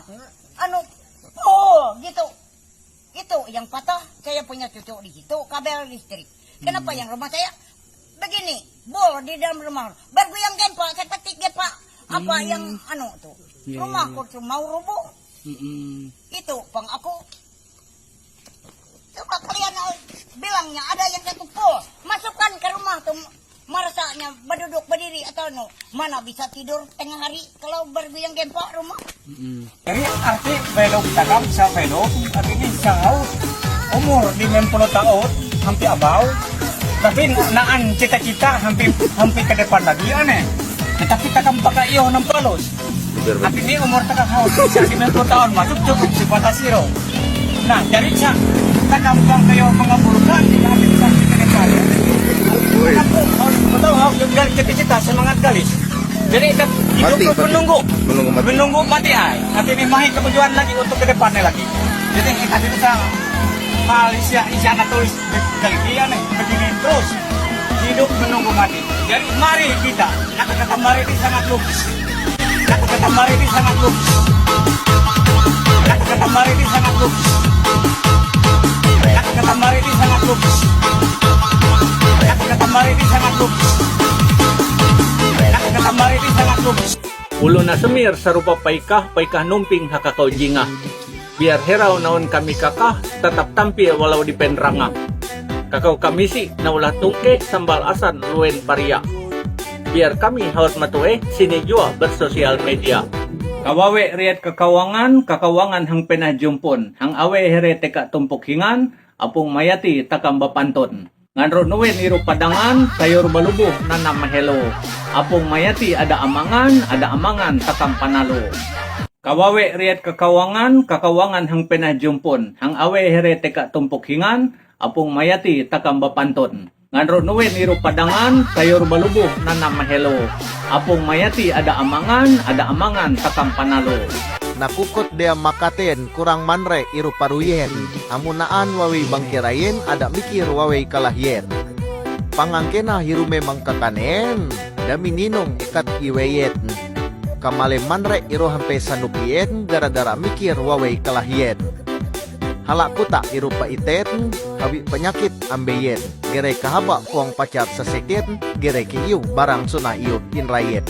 rumah. Ano, oh, gitu. Itu yang patah, saya punya cucu di situ, kabel listrik. Kenapa yang rumah saya begini, bol di dalam rumah. Bergoyang gempa, saya petik gempa. Apa yang anu tuh? Rumahku tuh mau rubuh. Itu bang aku. Coba kalian bilangnya ada yang satu pol, masukkan ke rumah tuh. Marasanya berduduk berdiri atau no, mana bisa tidur tengah hari kalau bergoyang gempa rumah. Jadi arti belok takam sa belok, artinya sangaw umur 50 tahun hampir abau. Tapi naan cita-cita hampir ke depan lagi aneh. Tetapi takam pakai iyo ng palos. Artinya umur takam sa 50 tahun masuk cukup si Patasiro. Nah, jadi sa takam bang kayo mengabulkan hampir sampai ke depan. Aku tahu galis cita-cita semangat galis. Jadi hidup menunggu mati ay. Nanti ini mahi ketujuan lagi untuk ke depannya lagi. Jadi kita bisa hal isyana tulis kali dia nih begini terus hidup menunggu mati. Jadi mari kita kata-kata mari ini sangat lukis. Kata-kata mari ini sangat lukis. Kata-kata mari ini sangat lukis. Kata-kata mari ini sangat lukis. Kata-kata mari ini sangat lukis. Kata-kata mari ini sangat lukis. Ulo na semir sarupa paikah numping hakakaw jinga. Biar heraw naon kami kakah tetap tampil walau di penranga. Kakau kamisi na ulah tungke sambal asan luen paria. Biar kami haus matue sini jua bersosial media. Kawawe riat kakawangan hang penah jumpon. Hang awe here teka tumpuk hingan, apung mayati takam bapanton. Nganro nuwen iru padangan, sayur balubuh nanam mahelo. Apung mayati ada amangan takam panalo. Kawawe riat kakawangan hang penah jumpon. Hang awe here teka tumpuk hingan, apung mayati takam bapanton. Nganro nuwen iru padangan, sayur balubuh nanam mahelo. Apung mayati ada amangan takam panalo. Nakukot dia makaten kurang manre iru paruyen. Amunaan wawi bangkirayen ada mikir wawi kalahyen. Pangangkena hiru memang kakanen. Dami ninong ikat iweyet. Kamale manre iru hampe sanupien gara-gara mikir wawi kalahyen. Halak kuta iru paitet, habi penyakit ambeyen. Gerai kahaba kuang pacar seseket, gerai kiyu barang suna iu inrayet.